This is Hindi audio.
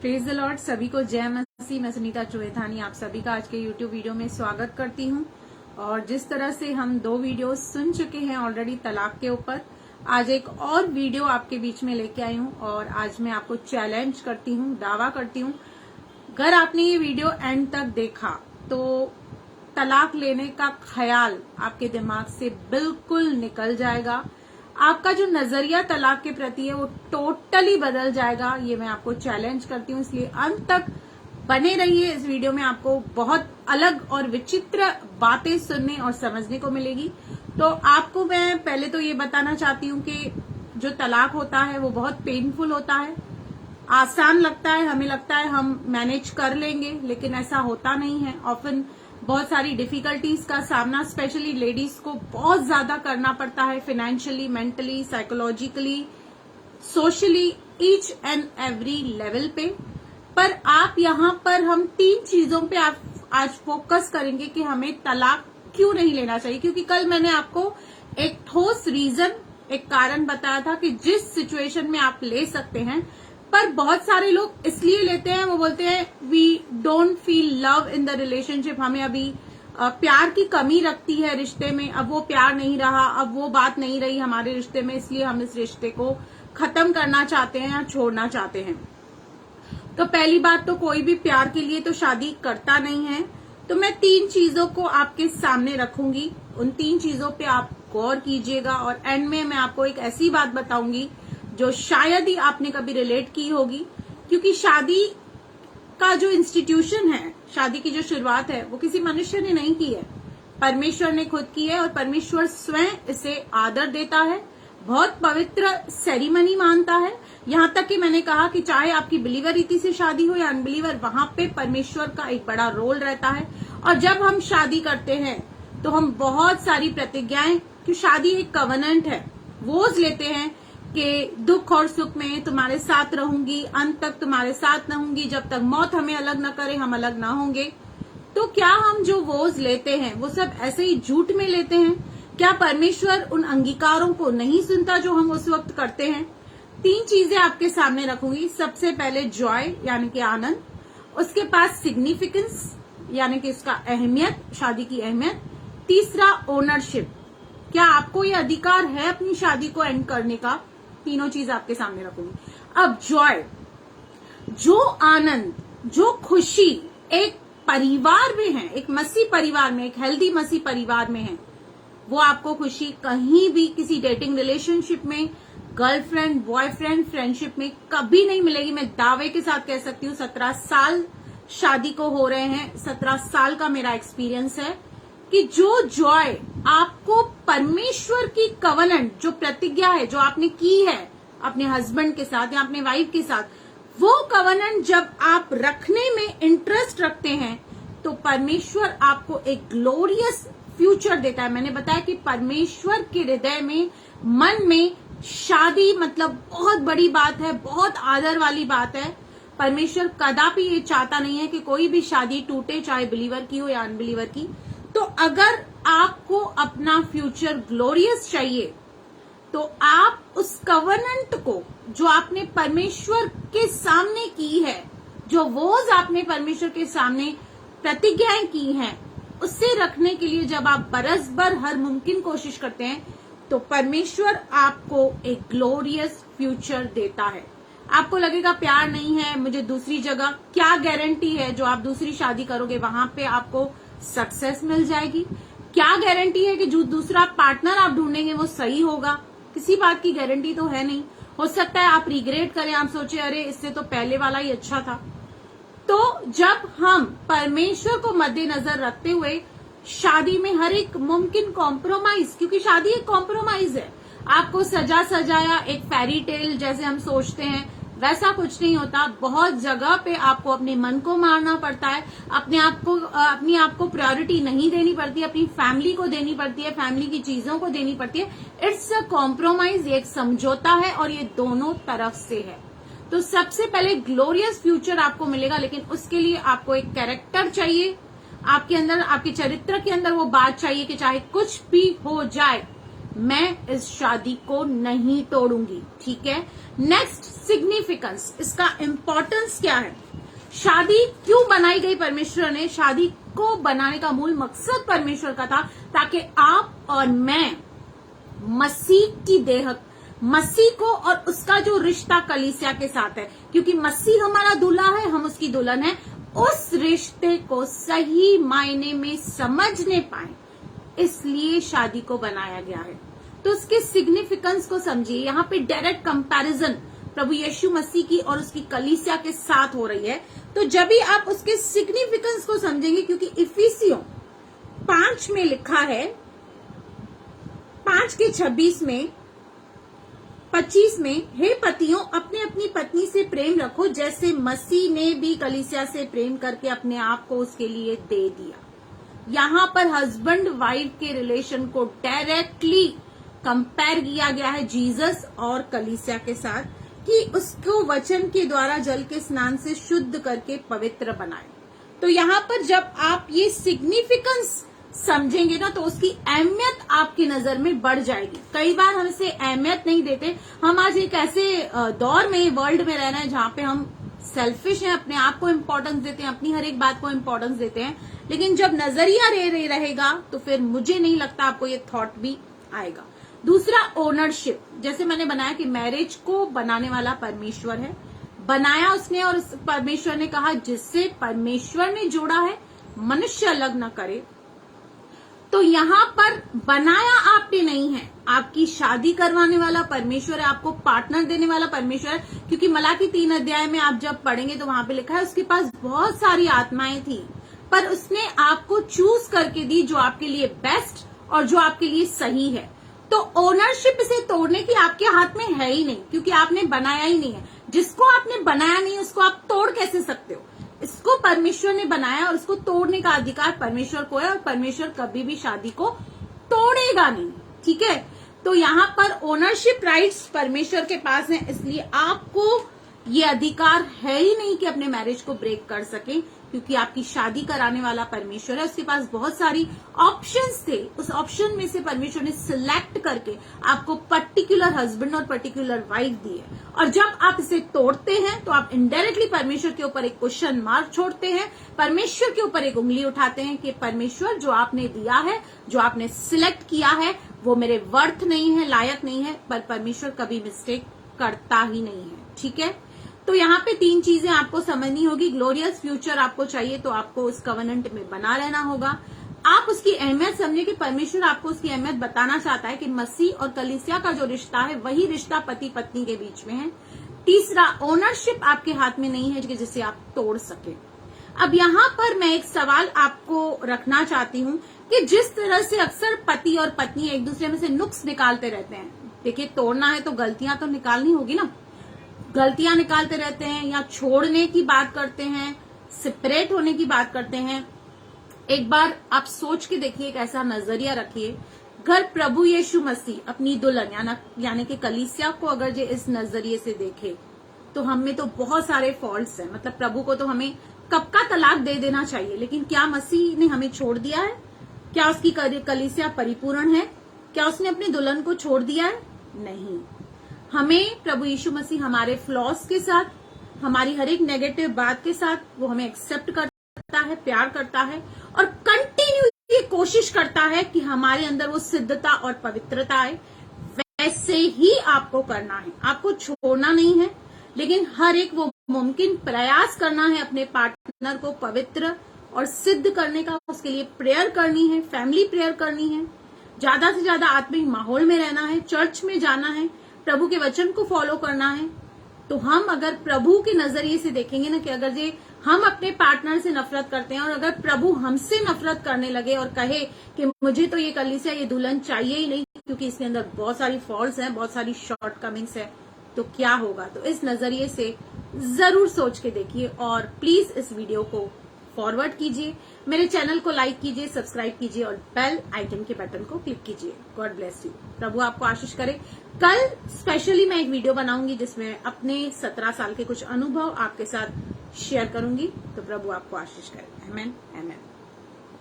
Praise the Lord. सभी को जय मसीह। मैं सुनीता चुवेथानी आप सभी का आज के यूट्यूब वीडियो में स्वागत करती हूं। और जिस तरह से हम 2 वीडियो सुन चुके हैं ऑलरेडी तलाक के ऊपर, आज एक और वीडियो आपके बीच में लेके आई हूं। और आज मैं आपको चैलेंज करती हूं, दावा करती हूं, अगर आपने ये वीडियो एंड तक देखा तो तलाक लेने का ख्याल आपके दिमाग से बिल्कुल निकल जाएगा। आपका जो नजरिया तलाक के प्रति है वो टोटली बदल जाएगा। ये मैं आपको चैलेंज करती हूँ, इसलिए अंत तक बने रहिए। इस वीडियो में आपको बहुत अलग और विचित्र बातें सुनने और समझने को मिलेगी। तो आपको मैं पहले तो ये बताना चाहती हूँ कि जो तलाक होता है वो बहुत पेनफुल होता है। आसान लगता है, हमें लगता है हम मैनेज कर लेंगे, लेकिन ऐसा होता नहीं है। ऑफन बहुत सारी डिफिकल्टीज का सामना स्पेशली लेडीज को बहुत ज्यादा करना पड़ता है, financially, mentally, psychologically, socially, each and every level पे। पर आप यहाँ पर हम 3 चीजों पे आज फोकस करेंगे कि हमें तलाक क्यों नहीं लेना चाहिए। क्योंकि कल मैंने आपको एक ठोस रीजन, एक कारण बताया था कि जिस सिचुएशन में आप ले सकते हैं, पर बहुत सारे लोग इसलिए लेते हैं, वो बोलते हैं we don't feel love in the relationship. हमें अभी प्यार की कमी लगती है रिश्ते में, अब वो प्यार नहीं रहा, अब वो बात नहीं रही हमारे रिश्ते में, इसलिए हम इस रिश्ते को खत्म करना चाहते हैं या छोड़ना चाहते हैं। तो पहली बात तो कोई भी प्यार के लिए तो शादी करता नहीं है। तो मैं 3 चीजों को आपके सामने रखूंगी, उन 3 चीजों पे आप गौर कीजिएगा। और एंड में मैं आपको एक ऐसी बात बताऊंगी जो शायद ही आपने कभी रिलेट की होगी। क्योंकि शादी का जो इंस्टीट्यूशन है, शादी की जो शुरुआत है, वो किसी मनुष्य ने नहीं की है, परमेश्वर ने खुद की है। और परमेश्वर स्वयं इसे आदर देता है, बहुत पवित्र सेरिमनी मानता है। यहाँ तक कि मैंने कहा कि चाहे आपकी बिलीवर रीति से शादी हो या अनबिलीवर, वहां पे परमेश्वर का एक बड़ा रोल रहता है। और जब हम शादी करते हैं तो हम बहुत सारी प्रतिज्ञाएं, कि शादी एक कवनेंट है, वोज लेते हैं कि दुख और सुख में तुम्हारे साथ रहूंगी, अंत तक तुम्हारे साथ रहूंगी, जब तक मौत हमें अलग न करे हम अलग ना होंगे। तो क्या हम जो वोज लेते हैं वो सब ऐसे ही झूठ में लेते हैं? क्या परमेश्वर उन अंगीकारों को नहीं सुनता जो हम उस वक्त करते हैं? 3 चीजें आपके सामने रखूंगी। सबसे पहले जॉय यानी कि आनंद, उसके पास सिग्निफिकेंस यानी कि इसका अहमियत, शादी की अहमियत। तीसरा ओनरशिप, क्या आपको ये अधिकार है अपनी शादी को एंड करने का? तीनों चीज आपके सामने रखूंगी। अब जॉय, जो आनंद, जो खुशी एक परिवार में है, एक मसीह परिवार में, एक हेल्दी मसीह परिवार में है, वो आपको खुशी कहीं भी किसी डेटिंग रिलेशनशिप में, गर्लफ्रेंड बॉयफ्रेंड फ्रेंडशिप में कभी नहीं मिलेगी। मैं दावे के साथ कह सकती हूँ, 17 साल शादी को हो रहे हैं, 17 साल का मेरा एक्सपीरियंस है कि जो जॉय आपको परमेश्वर की कवनेंट, जो प्रतिज्ञा है जो आपने की है अपने हस्बैंड के साथ या अपने वाइफ के साथ, वो कवनेंट जब आप रखने में इंटरेस्ट रखते हैं तो परमेश्वर आपको एक ग्लोरियस फ्यूचर देता है। मैंने बताया कि परमेश्वर के हृदय में, मन में शादी मतलब बहुत बड़ी बात है, बहुत आदर वाली बात है। परमेश्वर कदापि ये चाहता नहीं है कि कोई भी शादी टूटे, चाहे बिलीवर की हो या अनबिलीवर की। तो अगर आपको अपना फ्यूचर ग्लोरियस चाहिए तो आप उस कवनेंट को जो आपने परमेश्वर के सामने की है, जो वोज आपने परमेश्वर के सामने प्रतिज्ञाएं की हैं, उससे रखने के लिए जब आप बरस भर हर मुमकिन कोशिश करते हैं तो परमेश्वर आपको एक ग्लोरियस फ्यूचर देता है। आपको लगेगा प्यार नहीं है, मुझे दूसरी जगह, क्या गारंटी है जो आप दूसरी शादी करोगे वहां पे आपको सक्सेस मिल जाएगी? क्या गारंटी है कि जो दूसरा पार्टनर आप ढूंढेंगे वो सही होगा? किसी बात की गारंटी तो है नहीं। हो सकता है आप रिग्रेट करें, आप सोचे अरे इससे तो पहले वाला ही अच्छा था। तो जब हम परमेश्वर को मद्देनजर रखते हुए शादी में हर एक मुमकिन कॉम्प्रोमाइज, क्योंकि शादी एक कॉम्प्रोमाइज है, आपको सजा सजाया एक फेरी टेल जैसे हम सोचते हैं वैसा कुछ नहीं होता। बहुत जगह पे आपको अपने मन को मारना पड़ता है, अपने आप को प्रायोरिटी नहीं देनी पड़ती, अपनी फैमिली को देनी पड़ती है, फैमिली की चीजों को देनी पड़ती है। इट्स अ कॉम्प्रोमाइज, ये एक समझौता है और ये दोनों तरफ से है। तो सबसे पहले ग्लोरियस फ्यूचर आपको मिलेगा, लेकिन उसके लिए आपको एक कैरेक्टर चाहिए आपके अंदर, आपके चरित्र के अंदर वो बात चाहिए कि चाहे कुछ भी हो जाए मैं इस शादी को नहीं तोड़ूंगी। ठीक है। नेक्स्ट, सिग्निफिकेंस, इसका इंपॉर्टेंस क्या है। शादी क्यों बनाई गई परमेश्वर ने? शादी को बनाने का मूल मकसद परमेश्वर का था ताकि आप और मैं मसीह की देह, मसीह को और उसका जो रिश्ता कलीसिया के साथ है, क्योंकि मसीह हमारा दूल्हा है, हम उसकी दुल्हन है, उस रिश्ते को सही मायने में समझने पाए, इसलिए शादी को बनाया गया है। तो उसके सिग्निफिकेंस को समझिए। यहाँ पे डायरेक्ट कंपैरिजन प्रभु यीशु मसीह की और उसकी कलीसिया के साथ हो रही है। तो जब भी आप उसके सिग्निफिकेंस को समझेंगे, क्योंकि इफिसियों 5 में लिखा है, 5:26 में 25 में, हे पतियों अपने अपनी पत्नी से प्रेम रखो जैसे मसीह ने भी कलीसिया से प्रेम करके अपने आप को उसके लिए दे दिया। यहाँ पर हस्बैंड वाइफ के रिलेशन को डायरेक्टली कंपेयर किया गया है जीसस और कलीसिया के साथ, कि उसको वचन के द्वारा जल के स्नान से शुद्ध करके पवित्र बनाए। तो यहाँ पर जब आप ये सिग्निफिकेंस समझेंगे ना, तो उसकी अहमियत आपकी नजर में बढ़ जाएगी। कई बार हम इसे अहमियत नहीं देते। हम आज एक ऐसे दौर में, वर्ल्ड में रह रहे हैं जहाँ पे हम सेल्फिश हैं, अपने आप को इम्पोर्टेंस देते हैं, अपनी हर एक बात को इम्पोर्टेंस देते हैं। लेकिन जब नजरिया रहेगा तो फिर मुझे नहीं लगता आपको ये थॉट भी आएगा। दूसरा, ओनरशिप। जैसे मैंने बनाया कि मैरिज को बनाने वाला परमेश्वर है, बनाया उसने, और परमेश्वर ने कहा जिससे परमेश्वर ने जोड़ा है मनुष्य अलग न करे। तो यहाँ पर बनाया आपने नहीं है, आपकी शादी करवाने वाला परमेश्वर है, आपको पार्टनर देने वाला परमेश्वर है। क्योंकि मलाकी 3 अध्याय में आप जब पढ़ेंगे तो वहां पे लिखा है उसके पास बहुत सारी आत्माएं थी, पर उसने आपको चूज करके दी जो आपके लिए बेस्ट और जो आपके लिए सही है। तो ओनरशिप इसे तोड़ने की आपके हाथ में है ही नहीं, क्योंकि आपने बनाया ही नहीं है। जिसको आपने बनाया नहीं उसको आप तोड़ कैसे सकते हो? इसको परमेश्वर ने बनाया और इसको तोड़ने का अधिकार परमेश्वर को है, और परमेश्वर कभी भी शादी को तोड़ेगा नहीं। ठीक है। तो यहाँ पर ओनरशिप राइट्स परमेश्वर के पास है, इसलिए आपको ये अधिकार है ही नहीं कि अपने मैरिज को ब्रेक कर सके, क्योंकि आपकी शादी कराने वाला परमेश्वर है। उसके पास बहुत सारी ऑप्शंस थे, उस ऑप्शन में से परमेश्वर ने सिलेक्ट करके आपको पर्टिकुलर हस्बैंड और पर्टिकुलर वाइफ दी है। और जब आप इसे तोड़ते हैं तो आप इनडायरेक्टली परमेश्वर के ऊपर एक क्वेश्चन मार्क छोड़ते हैं, परमेश्वर के ऊपर एक उंगली उठाते हैं कि परमेश्वर जो आपने दिया है, जो आपने सिलेक्ट किया है, वो मेरे वर्थ नहीं है, लायक नहीं है। पर परमेश्वर कभी मिस्टेक करता ही नहीं है। ठीक है। तो यहाँ पे 3 चीजें आपको समझनी होगी। ग्लोरियस फ्यूचर आपको चाहिए तो आपको उस कवेनेंट में बना रहना होगा। आप उसकी अहमियत समझे कि परमेश्वर आपको उसकी अहमियत बताना चाहता है कि मसीह और कलीसिया का जो रिश्ता है वही रिश्ता पति पत्नी के बीच में है। तीसरा, ओनरशिप आपके हाथ में नहीं है जिसे आप तोड़ सके। अब यहाँ पर मैं एक सवाल आपको रखना चाहती हूँ कि जिस तरह से अक्सर पति और पत्नी एक दूसरे में से नुक्स निकालते रहते हैं, देखिए तोड़ना है तो गलतियां तो निकालनी होगी ना, गलतियां निकालते रहते हैं या छोड़ने की बात करते हैं, सेपरेट होने की बात करते हैं। एक बार आप सोच के देखिए, एक ऐसा नजरिया रखिए, अगर प्रभु यीशु मसीह अपनी दुल्हन यानी कि कलीसिया को अगर जो इस नजरिए से देखे तो हम में तो बहुत सारे फॉल्ट्स हैं। मतलब प्रभु को तो हमें कब का तलाक दे देना चाहिए, लेकिन क्या मसीह ने हमें छोड़ दिया है? क्या उसकी कलीसिया परिपूर्ण है? क्या उसने अपनी दुल्हन को छोड़ दिया है? नहीं। हमें प्रभु यीशु मसीह हमारे फ्लॉज के साथ, हमारी हर एक नेगेटिव बात के साथ वो हमें एक्सेप्ट करता है, प्यार करता है, और कंटिन्यू ये कोशिश करता है कि हमारे अंदर वो सिद्धता और पवित्रता आए। वैसे ही आपको करना है, आपको छोड़ना नहीं है, लेकिन हर एक वो मुमकिन प्रयास करना है अपने पार्टनर को पवित्र और सिद्ध करने का। उसके लिए प्रेयर करनी है, फैमिली प्रेयर करनी है, ज्यादा से ज्यादा आत्मिक माहौल में रहना है, चर्च में जाना है, प्रभु के वचन को फॉलो करना है। तो हम अगर प्रभु के नजरिए से देखेंगे ना कि अगर ये हम अपने पार्टनर से नफरत करते हैं और अगर प्रभु हमसे नफरत करने लगे और कहे कि मुझे तो ये कलीसिया, ये दुल्हन चाहिए ही नहीं क्योंकि इसके अंदर बहुत सारी फॉल्ट्स हैं, बहुत सारी शॉर्टकमिंग्स है, तो क्या होगा? तो इस नजरिए से जरूर सोच के देखिए और प्लीज इस वीडियो को फॉरवर्ड कीजिए, मेरे चैनल को लाइक कीजिए, सब्सक्राइब कीजिए और बेल आइकन के बटन को क्लिक कीजिए। God bless you. प्रभु आपको आशीष करे। कल स्पेशली मैं एक वीडियो बनाऊंगी जिसमें अपने 17 साल के कुछ अनुभव आपके साथ शेयर करूंगी। तो प्रभु आपको आशीष करे। आमेन, आमेन।